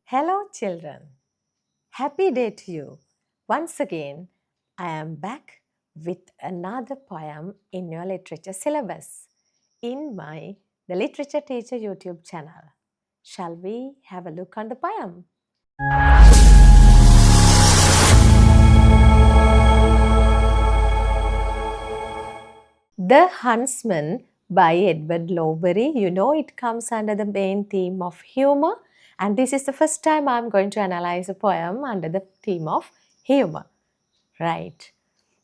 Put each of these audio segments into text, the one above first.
Hello, children. Happy day to you. Once again, I am back with another poem in your literature syllabus in my The Literature Teacher YouTube channel. Shall we have a look on the poem? The Huntsman by Edward Lowbury. You know it comes under the main theme of humor, and this is the first time I'm going to analyze a poem under the theme of humor. Right.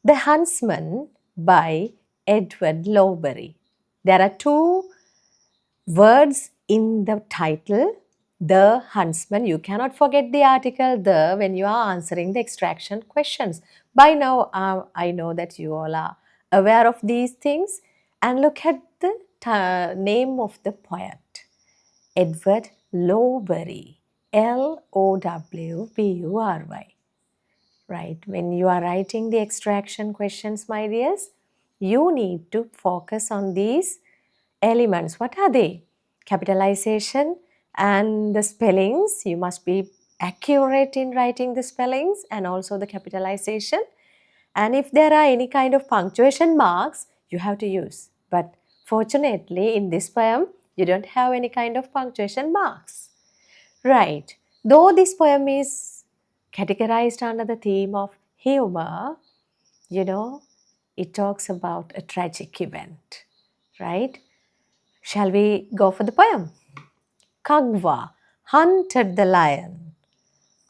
The Huntsman by Edward Lowbury. There are two words in the title, The Huntsman. You cannot forget the article the when you are answering the extraction questions. By now, I know that you all are aware of these things. And look at the name of the poet, Edward Lowbury. Lowbury. Right, when you are writing the extraction questions, my dears, you need to focus on these elements. What are they? Capitalization and the spellings. You must be accurate in writing the spellings and also the capitalization. And if there are any kind of punctuation marks, you have to use. But fortunately, in this poem, you don't have any kind of punctuation marks. Right. Though this poem is categorized under the theme of humor, it talks about a tragic event, right? Shall we go for the poem? Kagwa hunted the lion.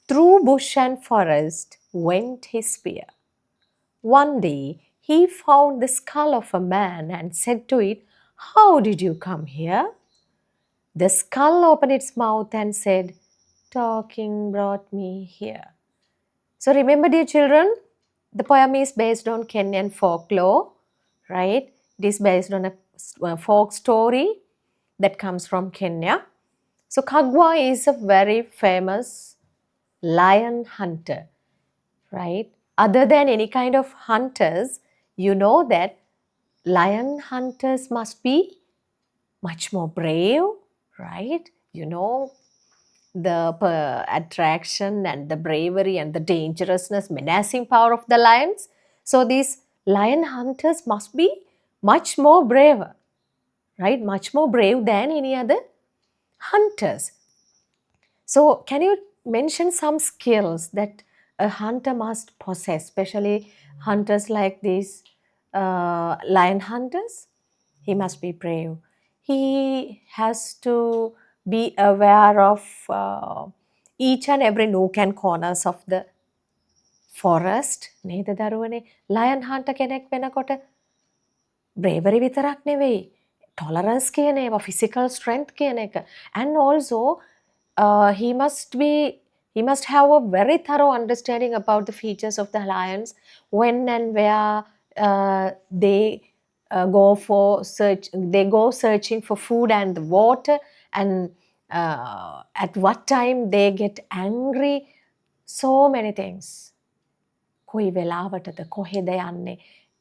Through bush and forest went his spear. One day he found the skull of a man and said to it, "How did you come here?" The skull opened its mouth and said, "Talking brought me here." So remember, dear children, the poem is based on Kenyan folklore, right? It is based on a folk story that comes from Kenya. So Kagwa is a very famous lion hunter, right? Other than any kind of hunters, you know that lion hunters must be much more brave, right? The attraction and the bravery and the dangerousness, menacing power of the lions. So these lion hunters must be much more braver, right? Much more brave than any other hunters. So can you mention some skills that a hunter must possess, especially hunters like these lion hunters? He must be brave. He has to be aware of each and every nook and corners of the forest. නේද දරුවනේ lion hunter කෙනෙක් වෙනකොට bravery විතරක් නෙවෙයි, tolerance කියන ඒවා, physical strength කියන එක, and also he must have a very thorough understanding about the features of the lions, when and where they go searching for food and water, and at what time they get angry. So many things. කොයි වෙලාවටද කොහෙද යන්නේ,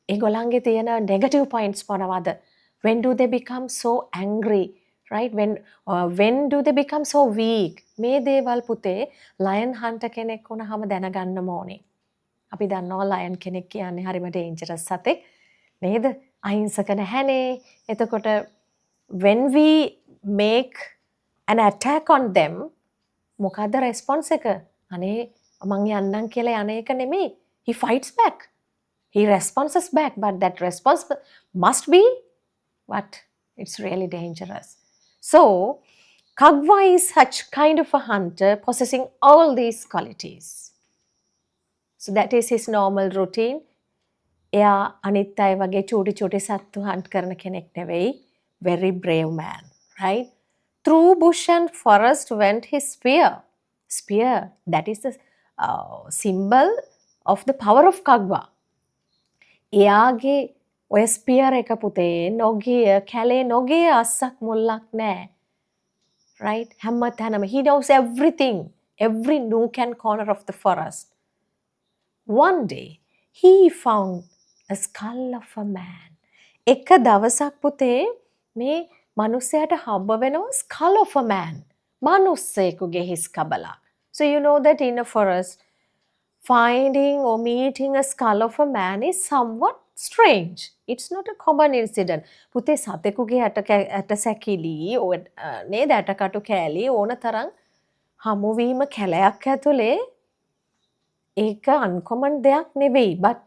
ඒගොල්ලන්ගේ තියෙන negative points මොනවද, when do they become so angry, right? When do they become so weak? මේ දේවල් පුතේ lion hunter කෙනෙක් වුණාම දැනගන්න ඕනේ. අපි දන්නවා lion කෙනෙක් කියන්නේ හරිම dangerous සතෙක් නේද? අහිංසක නැහැනේ. එතකොට when we make an attack on them, මොකද්ද response එක? අනේ මං යන්නම් කියලා යන එක නෙමෙයි. He fights back. He responds back, but that response must be what? It's really dangerous. So, Kagwa is such kind of a hunter possessing all these qualities. So that is his normal routine. එයා අනිත් අය වගේ චූටි සත්තු hunt කරන කෙනෙක් නෙවෙයි. Very brave man, right? Through bush and forest went his spear. Spear, that is the symbol of the power of Kagwa. එයාගේ ඔය ස්පියර් එක පුතේ නොගිය කැලේ නොගිය අස්සක් මුල්ලක් නෑ, right? හැමතැනම he knows everything, every nook and corner of the forest. One day he found a skull of a man. එක දවසක් පුතේ මේ මිනිසයාට හම්බ වෙනවා skull of a man. manussekuge his kabala. So you know that in a forest, finding or meeting a skull of a man is somewhat strange. It's not a common incident. පුතේ සතෙකුගේ ඇට සැකිලි නේද ඇටකටු කෑලි ඕන තරම් හමුවීම කැලයක් ඇතුලේ ඒක අන්කොමන් දෙයක් නෙවෙයි. but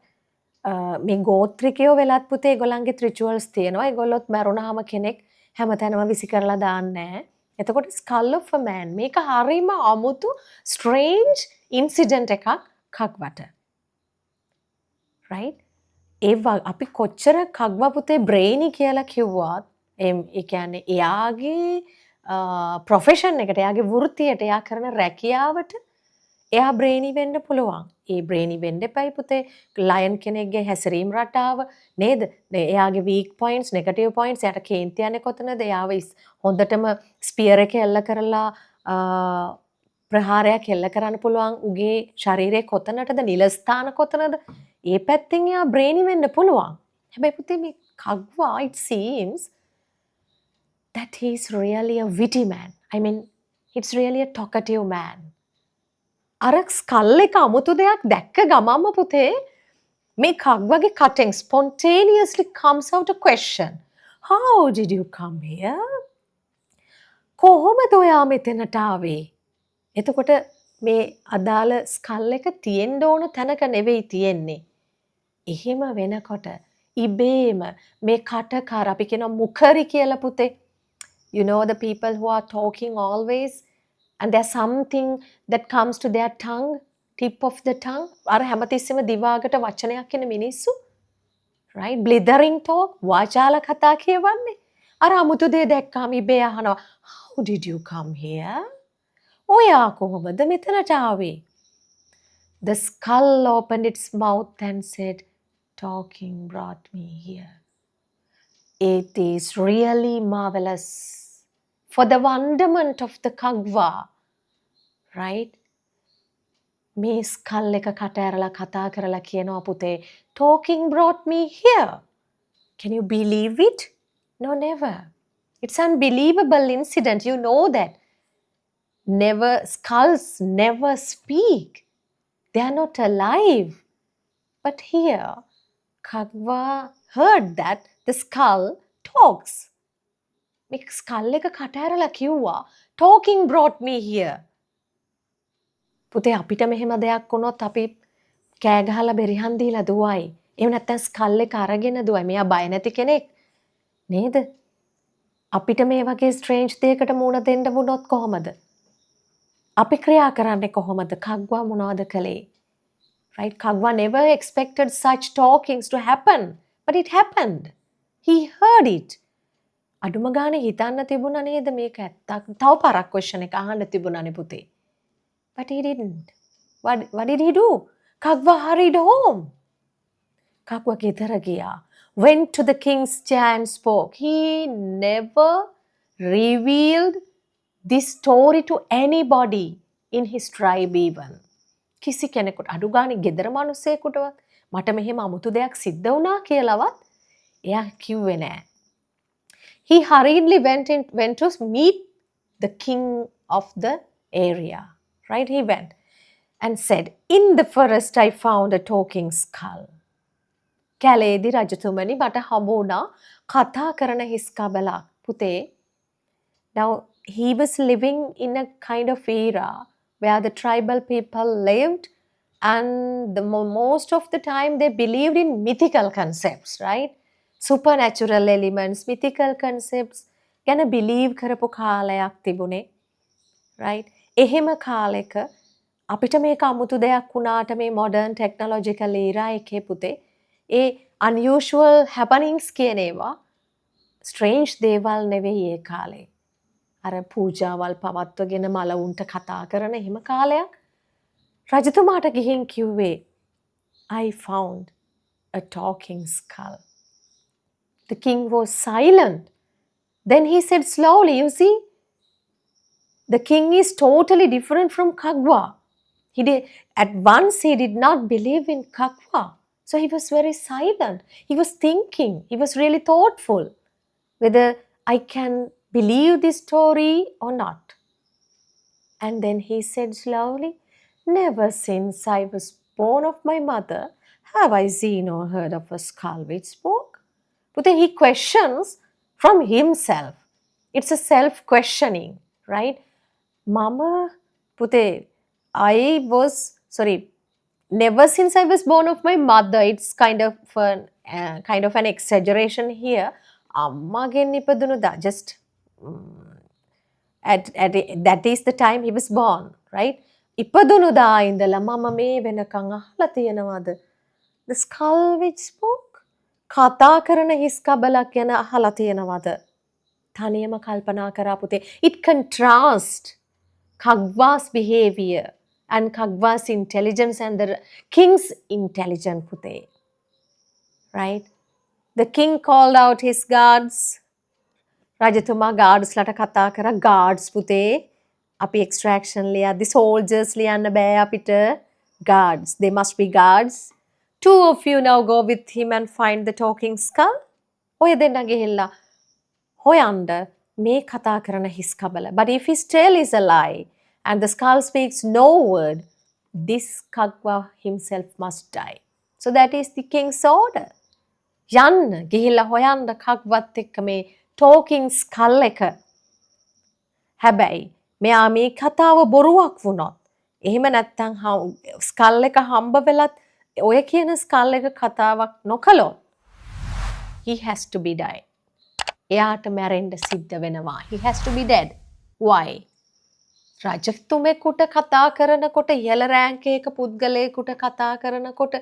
මේ ගෝත්‍රිකයෝ වෙලත් පුතේ ඒගොල්ලන්ගේ රිචුවල්ස් තියෙනවා. ඒගොල්ලොත් මැරුණාම කෙනෙක් හැමතැනම විසි කරලා දාන්නේ නැහැ. එතකොට skull of a man මේක හරීම අමුතු strange incident එකක් කග්වට. right? අපි කොච්චර කග්වා පුතේ බ්‍රේනි කියලා කිව්වත් ඒ කියන්නේ එයාගේ ප්‍රොෆෙෂන් එකට එයාගේ වෘත්තියට එයා කරන රැකියාවට එයා බ්‍රේනි වෙන්න පුළුවන්. ඒ බ්‍රේනි වෙන්න එපයි පුතේ. ලයන් කෙනෙක්ගේ හැසිරීම් රටාව නේද? එයාගේ වීක් පොයින්ට්ස්, නෙගටිව් පොයින්ට්ස්, එයාට කේන්ති යන්නේ කොතනද? එයාව හොඳටම ස්පියර් එක එල්ල කරලා ප්‍රහාරයක් එල්ල කරන්න පුළුවන්. උගේ ශරීරයේ කොතනටද? නිල ස්ථාන කොතනද? ඒ පැත්තෙන් එයා බ්‍රේනි වෙන්න පුළුවන්. හැබැයි පුතේ මේ කග්වා it seems that he is really a witty man. I mean, it's really a talkative man. අර ස්කල් එක අමුතු දෙයක් දැක්ක ගමම්ම පුතේ මේ කග්වගේ කටෙන් spontaneously comes out a question. How did you come here? කොහොමද ඔයා මෙතනට ආවේ? එතකොට මේ අදාළ ස්කල් එක තියෙන්න ඕන තැනක නෙවෙයි තියෙන්නේ. එහෙම වෙනකොට ඉබේම මේ කටකාර අපි කියනවා මුඛරි කියලා පුතේ. You know the people who are talking always and there's something that comes to their tongue, tip of the tongue. අර හැමතිස්සෙම දිවාකට වචනයක් කියන මිනිස්සු. right? Blithering talk, වාචාල කතා කියවන්නේ. අර අමුතු දේ දැක්කාම ඉබේ අහනවා, how did you come here? ඔයා කොහොමද මෙතනට ආවේ? The skull opened its mouth and said, talking brought me here. It is really marvelous for the wonderment of the kagwa, right? මේ skull එක කට ඇරලා කතා කරලා කියනවා පුතේ, talking brought me here. Can you believe it? No, never. It's unbelievable incident. You know that. Never, skulls never speak. They are not alive. But here, Kagwa heard that the skull talks. මේ skull එක කට ඇරලා කිව්වා, talking brought me here. පුතේ අපිට මෙහෙම දෙයක් වුණොත් අපි කෑ ගහලා බෙරිහන් දීලා දුවයි. එහෙම නැත්නම් skull එක අරගෙන දුවයි. මෙයා බය නැති කෙනෙක් නේද? අපිට මේ වගේ ස්ට්‍රේන්ජ් දෙයකට මුහුණ දෙන්න වුණොත් කොහොමද? අපි ක්‍රියා කරන්නේ කොහොමද? කග්වා මොනවද කළේ? right? Kagwa never expected such talkings to happen, but it happened. He heard it. අඩුම ගානේ හිතන්න තිබුණා නේද මේක ඇත්තක්? තව පාරක් question එක අහන්න තිබුණානේ පුතේ. But he didn't. What did he do? Kagwa hurried home. Kagwa ගෙදර ගියා. Went to the king's chair and spoke. He never revealed this story to anybody in his tribe even. කිසි කෙනෙකුට අඩු ගානේ ගෙදර මිනිස්සෙකුටවත් මට මෙහෙම අමුතු දෙයක් සිද්ධ වුණා කියලාවත් එයා කිව්වේ නෑ. He hurriedly went to meet the king of the area. Right? He went and said, in the forest I found a talking skull. කැලේදී රජතුමනි මට හම්බ වුණා කතා කරන හිස් කබලක්. පුතේ. Now he was living in a kind of era where the tribal people lived and most of the time they believed in mythical concepts, right? Supernatural elements, mythical concepts ගැන believe කරපු කාලයක් තිබුණේ, right? එහෙම කාලෙක අපිට මේක අමුතු දෙයක් වුණාට මේ modern technological era එකේ පුතේ ඒ unusual happenings කියන ඒවා strange දේවල් නෙවෙයි ඒ කාලේ. අර පූජාවල් පවත්වගෙන මලවුන්ට කතා කරන එහෙම කාලයක්. රජතුමාට ගිහින් කිව්වේ, I found a talking skull. The king was silent. Then he said slowly, you see, the king is totally different from Kagwa. At once he did not believe in Kagwa. So he was very silent. He was thinking. He was really thoughtful whether I can believe this story or not. And then he said slowly, "Never since I was born of my mother have I seen or heard of a skull which spoke." But then he questions from himself. It's a self questioning, right? Mama, Pute, never since I was born of my mother. It's kind of an exaggeration here. අම්මාගෙන් ඉපදුණුදා just that is the time he was born, right? ඉපදුණුදා ඉඳලා මම මේ වෙනකන් අහලා තියෙනවද? The skull which spoke. කතා කරන හිස් කබලක් ගැන අහලා තියෙනවද? තනියම කල්පනා කරා පුතේ. It contrasts Kagwa's behavior and Kagwa's intelligence and the king's intelligence පුතේ. Right? The king called out his guards. රජතුමා guardsලට කතා කරා. guards පුතේ. අපි extraction ලියද්දි soldiers ලියන්න බෑ අපිට. guards. They must be guards. Two of you now go with him and find the talking skull. ඔය දෙන්න ගිහිල්ලා හොයන්න මේ කතා කරන හිස් කබල. But if his tale is a lie and the skull speaks no word, this Kagwa himself must die. So that is the king's order. යන්න ගිහිල්ලා හොයන්න කග්වත් එක්ක මේ talking skull එක. හැබැයි මෙයා මේ කතාව බොරුවක් වුණොත් එහෙම නැත්තම් skull එක හම්බ වෙලත් ඔය කියන skull එක කතාවක් නොකළොත් he has to be die. එයාට මැරෙන්න සිද්ධ වෙනවා. He has to be dead. Why? රජතුමෙකුට කතා කරනකොට ඉහළ රෑන්ක් එක පුද්ගලයෙකුට කතා කරනකොට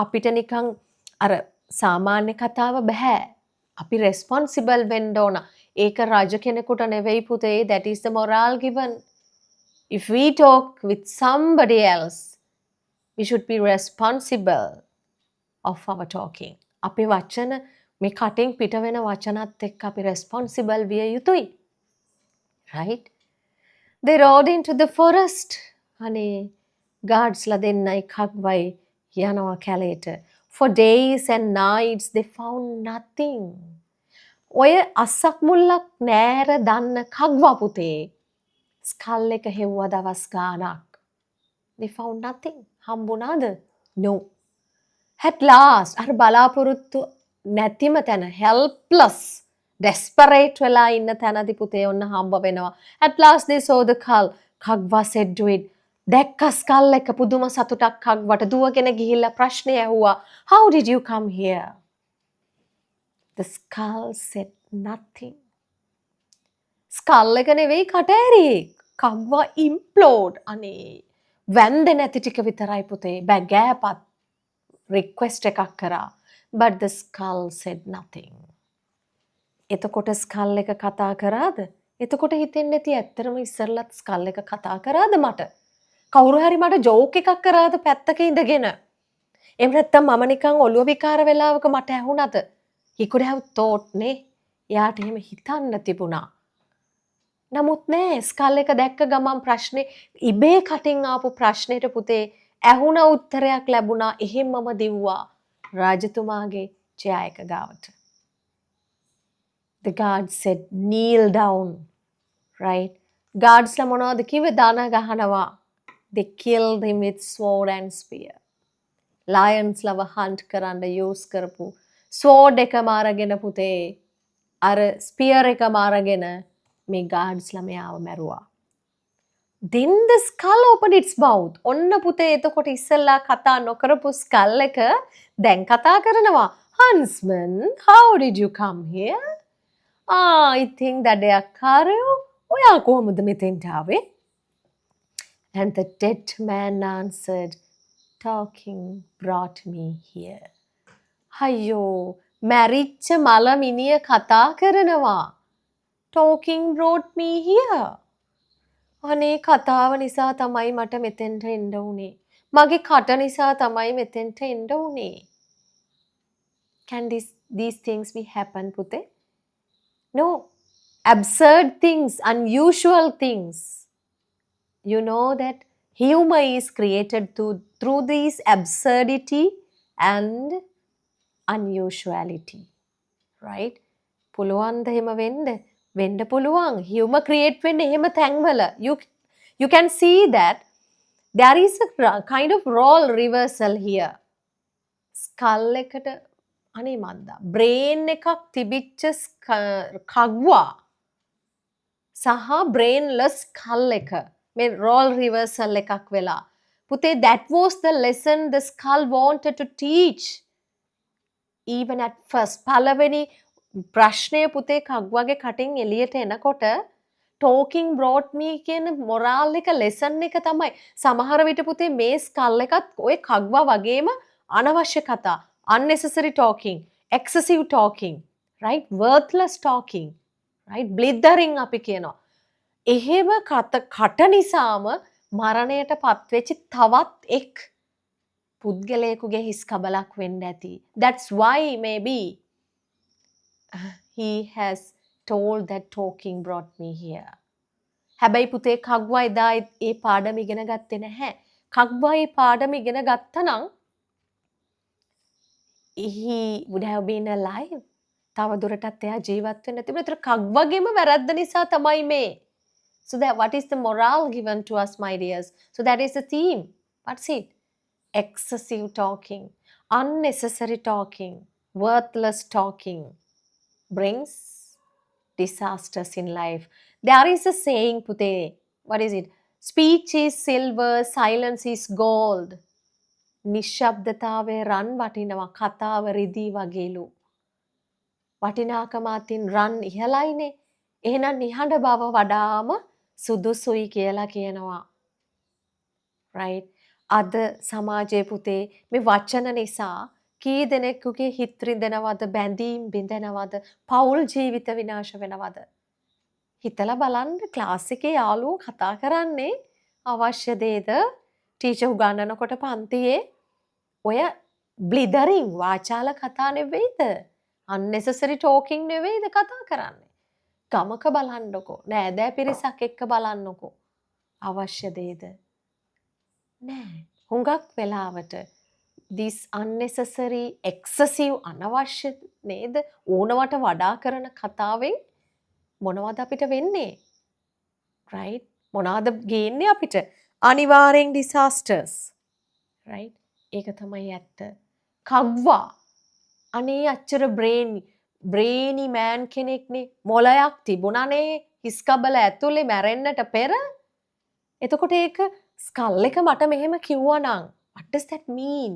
අපිට නිකන් අර සාමාන්‍ය කතාව බෑ. අපි responsible වෙන්න ඕන. ඒක රජ කෙනෙකුට නෙවෙයි පුතේ. That is the moral given. If we talk with somebody else, we should be responsible of our talking. අපේ වචන මේ කටින් පිට වෙන වචනත් එක්ක අපි responsible විය යුතුයි. Right? They rode into the forest. අනේ guardsලා දෙන්නයි කග්වයි යනවා කැලේට. For days and nights they found nothing. ඔය අස්සක් මුල්ලක් නෑර දන්න කග්වා පුතේ skull එක හෙව්වා දවස් ගාණක්. They found nothing. හම්බුණාද? No. At last අර බලාපොරොත්තු නැතිම තැන helpless desperate වෙලා ඉන්න තැනදී පුතේ ඔන්න හම්බ වෙනවා. At last they saw the skull. Kagwa said to it, දැක්ක skull එක පුදුම සතුටක් කග්වට දුවගෙන ගිහිල්ලා ප්‍රශ්නය ඇහුවා. How did you come here? The skull said nothing. skull එක නෙවෙයි කටෑරියෙක්. කග්වා implode. අනේ වැන්ද නැති ටික විතරයි පුතේ බැගෑපත් request එකක් කරා. But the skull said nothing. එතකොට skull එක කතා කරාද? එතකොට හිතෙන්නේ නැති ඇත්තටම ඉස්සරලත් skull එක කතා කරාද මට? කවුරු හරි මට joke එකක් කරාද පැත්තක ඉඳගෙන? එහෙම නැත්නම් මම නිකන් ඔළුව විකාර වෙලාවක මට ඇහුණාද? He could have thought නේ. එයාට එහෙම හිතන්න තිබුණා. නමුත් නෑ skull එක දැක්ක ගමන් ප්‍රශ්නේ ඉබේ කටින් ආපු ප්‍රශ්නෙට පුතේ ඇහුණ උත්තරයක් ලැබුණා. එහෙම්මම දිව්වා රාජතුමාගේ චයායක ගාවට. The guard said, kneel down. Right? Guardsලා මොනවද කිව්වේ? දන ගහනවා. They killed him with sword and spear. Lionsලව hunt කරන්න use කරපු sword එකම අරගෙන පුතේ අර spear එකම අරගෙන මේ guardsලා මෙයාව මැරුවා. Then the skull opened its mouth. ඔන්න පුතේ එතකොට ඉස්සෙල්ලා කතා නොකරපු skull එක දැන් කතා කරනවා. Huntsman, how did you come here? I think that they are කාරයෝ. ඔයා කොහොමද මෙතෙන්ට ආවේ? And the dead man answered, talking brought me here. අයියෝ මැරිච්ච මල මිනිය කතා කරනවා. Talking brought me here. අනේ කතාව නිසා තමයි මට මෙතෙන්ට එන්න උනේ. මගේ කට නිසා තමයි මෙතෙන්ට එන්න උනේ. Can these things be happen පුතේ? No. Absurd things, unusual things. You know that humor is created through this absurdity and unusuality. Right? පුළුවන්ද එහෙම වෙන්න? වෙන්න පුළුවන්. humor create වෙන්නේ එහෙම තැන්වල. You can see that there is a kind of role reversal here. Skull එකට අනේ මන්දා brain එකක් තිබිච්ච කග්වා සහ brainless skull එක මේ role reversal එකක් වෙලා පුතේ that was the lesson the skull wanted to teach even at first පළවෙනි ප්‍රශ්නය පුතේ කග්වාගේ කටින් එළියට එනකොට talking brought me කියන මොරාල් එක lesson එක තමයි සමහර විට පුතේ මේ skull එකත් ඔය කග්වා වගේම අනවශ්‍ය කතා unnecessary talking excessive talking right worthless talking right blithering අපි කියනවා එහෙම කට නිසාම මරණයට පත්වෙච්ච තවත් එක් පුද්ගලයෙකුගේ හිස් කබලක් වෙන්න ඇති that's why maybe he has told that talking brought me here හැබැයි පුතේ කග්වා එදා ඒ පාඩම ඉගෙන ගත්තේ නැහැ කග්වා ඒ පාඩම ඉගෙන ගත්තා නම් he would have been alive. තව දුරටත් එයා ජීවත් වෙන්න තිබුණා. ඒතර කග්වගේම වැරද්ද නිසා තමයි මේ. So that what is the morale given to us, my dears? So that is the theme. What's it? Excessive talking, unnecessary talking, worthless talking brings disasters in life. There is a saying, Pute. What is it? Speech is silver, silence is gold. නිශ්ශබ්දතාවයේ රන් වටිනවා කතාව රිදී වගේලු වටිනාකම අතින් රන් ඉහළයිනේ එහෙනම් නිහඬ බව වඩාම සුදුසුයි කියලා කියනවා right අද සමාජයේ පුතේ මේ වචන නිසා කී දෙනෙකුගේ හිත රිදෙනවද බැඳීම් බිඳෙනවද පෞල් ජීවිත විනාශ වෙනවද හිතලා බලන්න ක්ලාස් එකේ යාළුවෝ කතා කරන්නේ අවශ්‍ය දේද ටීචර් උගන්වනකොට පන්තියේ ඔය බ්ලිදරින් වාචාල කතා නෙවෙයිද unnecessary talking නෙවෙයිද කතා කරන්නේ ගමක බලන්නකෝ නෑදෑ පිරිසක් එක්ක බලන්නකෝ අවශ්‍ය දේද නෑ හුඟක් වෙලාවට this unnecessary excessive අනවශ්‍ය නේද ඕනවට වඩා කරන කතාවෙන් මොනවද අපිට වෙන්නේ right මොනවාද ගේන්නේ අපිට අනිවාර්යෙන් disasters right ඒක තමයි ඇත්ත කග්වා අනේ අච්චර brainy man කෙනෙක්නේ මොලයක් තිබුණානේ හිස් කබල ඇතුලේ මැරෙන්නට පෙර එතකොට ඒක ස්කල් එක මට මෙහෙම කිව්වා නම් what does that mean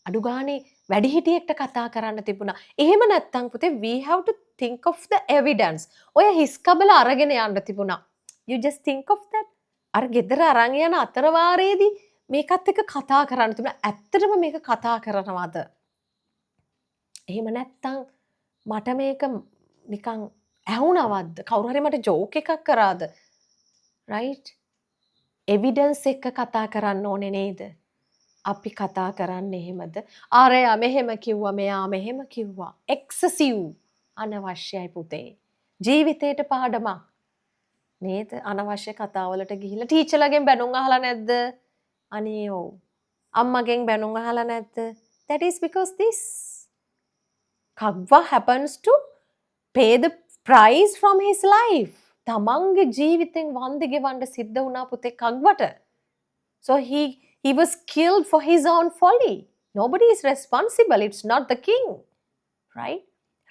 අඩු ගානේ වැඩිහිටියෙක්ට කතා කරන්න තිබුණා එහෙම නැත්තම් පුතේ we have to think of the evidence ඔය හිස් කබල අරගෙන යන්න තිබුණා you just think of that අර ගෙදර අරන් යන අතර වාරයේදී මේකත් එක්ක කතා කරන්න තිබුණා ඇත්තටම මේක කතා කරනවද එහෙම නැත්තම් මට මේක නිකන් ඇහුණවද්ද කවුරු හරි මට ජෝක් එකක් කරාද right evidence එක්ක කතා කරන්න ඕනේ නේද අපි කතා කරන්නේ එහෙමද ආරයා මෙහෙම කිව්වා මෙයා මෙහෙම කිව්වා excessive අනවශ්‍යයි පුතේ ජීවිතේට පාඩමක් නේද අනවශ්‍ය කතාවලට ගිහිල්ලා ටීචර්ලගෙන් බැනුම් අහලා නැද්ද අනේ ඔව් අම්මගෙන් බැනුම් අහලා නැද්ද that is because this kagwa happens to pay the price from his life තමන්ගේ ජීවිතෙන් වන්දි ගෙවන්න සිද්ධ වුණා පුතේ කග්වට so he was killed for his own folly nobody is responsible it's not the king right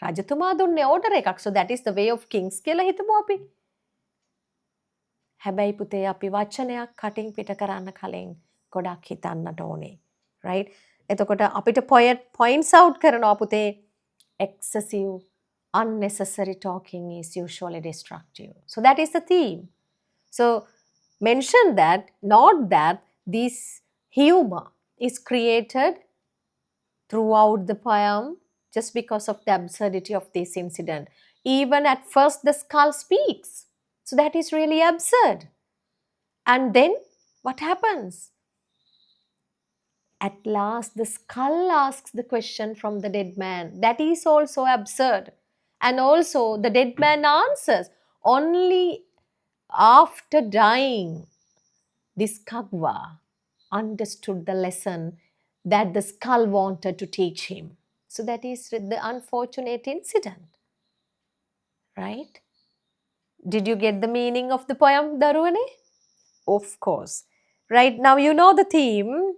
රජතුමා දුන්නේ order එකක් so that is the way of kings කියලා හිතමු අපි හැබැයි පුතේ අපි වචනයක් කටින් පිට කරන්න කලින් ගොඩක් හිතන්නට ඕනේ right එතකොට අපිට points out කරනවා පුතේ excessive unnecessary talking is usually destructive so that is the theme so mention that not that this humor is created throughout the poem just because of the absurdity of this incident even at first the skull speaks so that is really absurd and then what happens at last the skull asks the question from the dead man that is also absurd and also the dead man answers only after dying this kagwa understood the lesson that the skull wanted to teach him so that is the unfortunate incident right did you get the meaning of the poem daruwane Of course. Right now, you know the theme: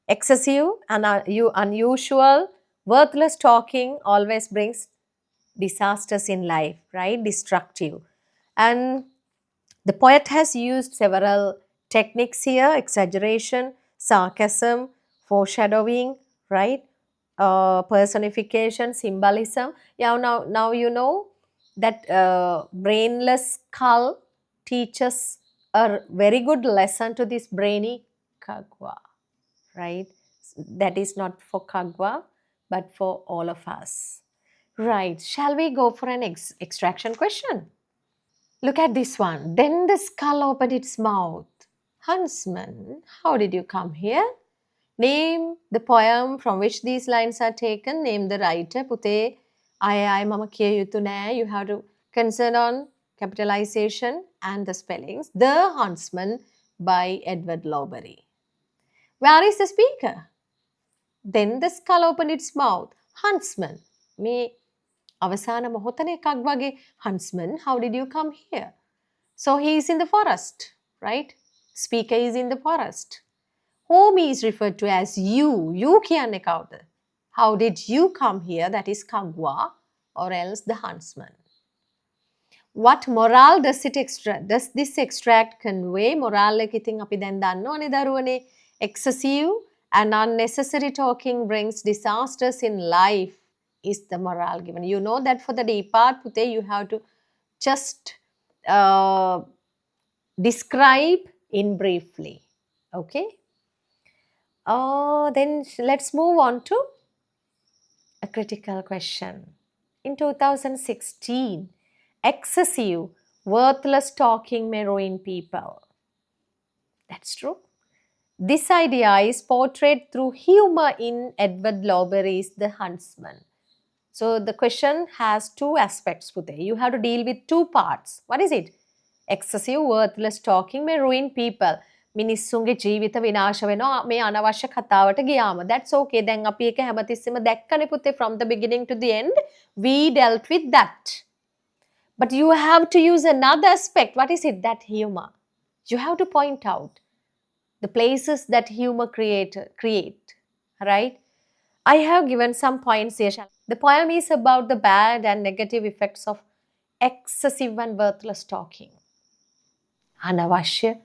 excessive and unusual, worthless talking always brings disasters in life, right? Destructive. And the poet has used several techniques here: exaggeration, sarcasm, foreshadowing, right? Personification, symbolism. Yeah, now you know that brainless skull teaches a very good lesson to this brainy Kagwa, right? That is not for Kagwa, but for all of us. Right. Shall we go for an extraction question? Look at this one. Then the skull opened its mouth. Huntsman, how did you come here? Name the poem from which these lines are taken. Name the writer. Pute, I mama kiya yutu nae. You have to concern on capitalization and the spellings. The Huntsman by Edward Lowbury. Where is the speaker? Then the skull opened its mouth. Huntsman. Me අවසාන මොහොතන එකක් වගේ. Huntsman, how did you come here? So he is in the forest, right? Speaker is in the forest. Whom is referred to as you. You කියන්නේ කවුද? How did you come here? That is Kagwa, or else the huntsman. What moral does this extract convey? Moral එක ඉතින් අපි දැන් දන්නවනේ දරුවනේ. Excessive and unnecessary talking brings disasters in life is the moral given. You know that for the D part, Pute, you have to just describe in briefly. Okay. Then let's move on to a critical question. In 2016, excessive, worthless talking may ruin people. That's true. This idea is portrayed through humor in Edward Lowbury's The Huntsman. So the question has two aspects, Pute. You have to deal with two parts. What is it? Excessive, worthless talking may ruin people. මිනිස්සුන්ගේ ජීවිත විනාශ වෙනවා මේ අනවශ්‍ය කතාවට ගියාම. That's okay. දැන් අපි ඒක හැමතිස්සෙම දැක්කනේ පුතේ, from the beginning to the end. We dealt with that. But you have to use another aspect. What is it? That humor. You have to point out the places that humor create, right? I have given some points here. The poem is about the bad and negative effects of excessive and worthless talking. අනවශ්‍ය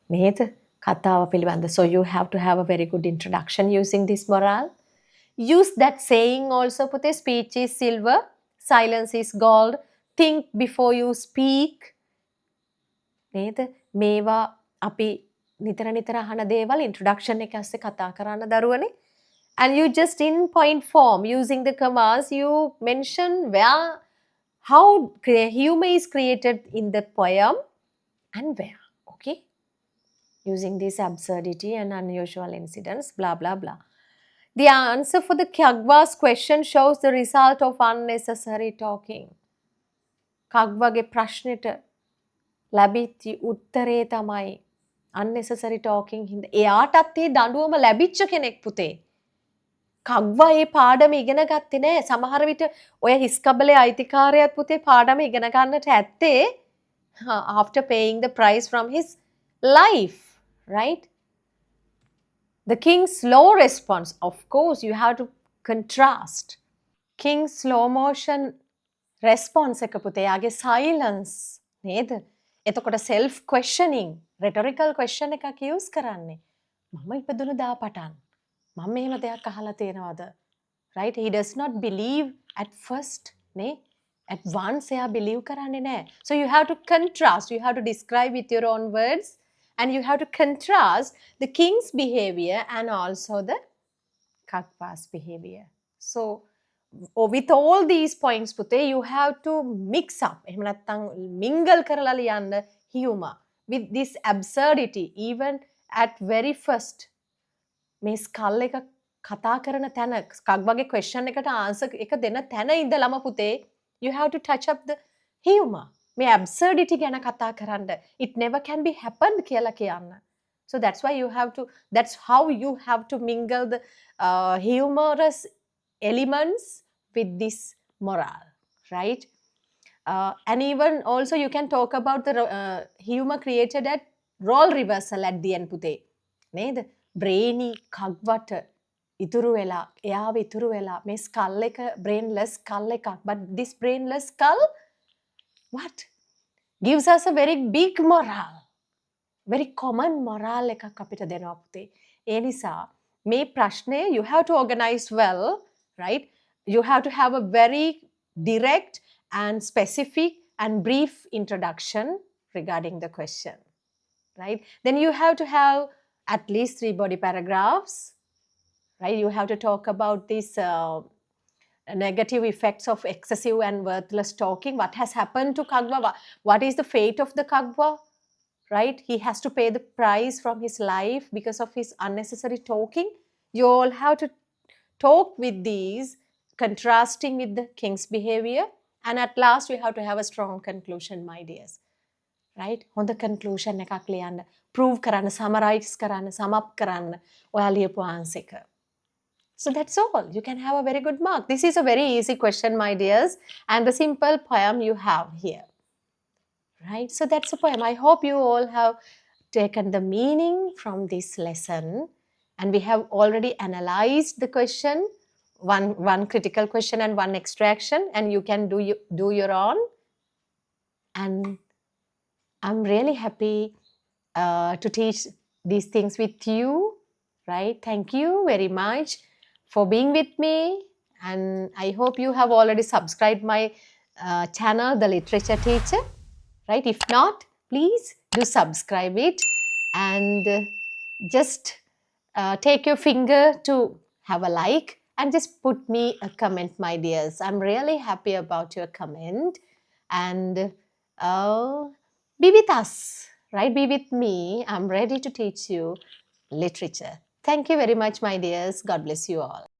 නේද කතාව පිළිබඳ. So you have to have a very good introduction using this morale. Use that saying also, Pute. Speech is silver, silence is gold. Think before you speak. නේද? මේවා අපි නිතර නිතර අහන දේවල් introduction එක ඇස්සේ කතා කරන්න දරුවනේ. And you just in point form, using the commas, you mention how humor is created in the poem and where. Okay? Using this absurdity and unusual incidents, blah, blah, blah. The answer for the Kagwa's question shows the result of unnecessary talking. Kagwage ප්‍රශ්නෙට ලැබිච්ච උත්තරේ තමයි unnecessary talking හින්දා. එයාටත් ඒ දඬුවම ලැබිච්ච කෙනෙක් පුතේ. කග්වා ඒ පාඩම ඉගෙන ගත්තේ නෑ. සමහර විට ඔය හිස්කබලේ අයිතිකාරයාත් පුතේ පාඩම ඉගෙන ගන්නට ඇත්තේ after paying the price from his life, right? The king's slow response, of course, you have to contrast. King's slow motion response එක පුතේ යාගේ silence නේද? එතකොට self questioning, rhetorical question එකක් use කරන්නේ. මම ඉපදුණු දා පටන් මම මෙහෙම දෙයක් අහලා තියෙනවද? Right? He does not believe at first, නේ? At once එයා believe කරන්නේ නැහැ. So you have to contrast, you have to describe with your own words, and you have to contrast the king's behavior and also the Kagwa's behavior. So with all these points, Pute, you have to mix up, එහෙම නැත්නම් mingle කරලා ලියන්න humor with this absurdity, even at very first. මේ skull එක කතා කරන තැන, කග්වාගේ question එකට answer එක දෙන තැන ඉඳලම පුතේ, you have to touch up the humor. මේ absurdity ගැන කතා කරන්න. It never can be happened කියලා කියන්න. So that's why you have to, that's how you have to mingle the humorous elements with this morale, right? And even also you can talk about the humor created at role reversal at the end පුතේ. නේද? brainy කග්වට ඉතුරු වෙලා, එයාව ඉතුරු වෙලා මේ skull එක brainless skull එකක්. But this brainless skull what? Gives us a very big morale. Very common morale එකක් අපිට දෙනවා පුතේ. ඒ නිසා මේ ප්‍රශ්නය you have to organize well, right? You have to have a very direct and specific and brief introduction regarding the question, right? Then you have to have at least 3 body paragraphs, right? You have to talk about this negative effects of excessive and worthless talking. What has happened to Kagwa? What is the fate of the Kagwa? Right? He has to pay the price from his life because of his unnecessary talking. You all have to talk with these, contrasting with the king's behavior. And at last, we have to have a strong conclusion, my dears. Right? On the conclusion, එකක් ලියන්න. Prove කරන්න, summarize කරන්න, sum up කරන්න. ඔයා ලියපු answer එක. So that's all. You can have a very good mark. This is a very easy question, my dears. And the simple poem you have here. Right? So that's a poem. I hope you all have taken the meaning from this lesson. And we have already analyzed the question, one critical question and one extraction. And you can do your own. And I'm really happy to teach these things with you. Right? Thank you very much for being with me. And I hope you have already subscribed my channel, The Literature Teacher. Right? If not, please do subscribe it and just take your finger to have a like and just put me a comment, my dears. I'm really happy about your comment and be with us, right? Be with me. I'm ready to teach you literature. Thank you very much, my dears. God bless you all.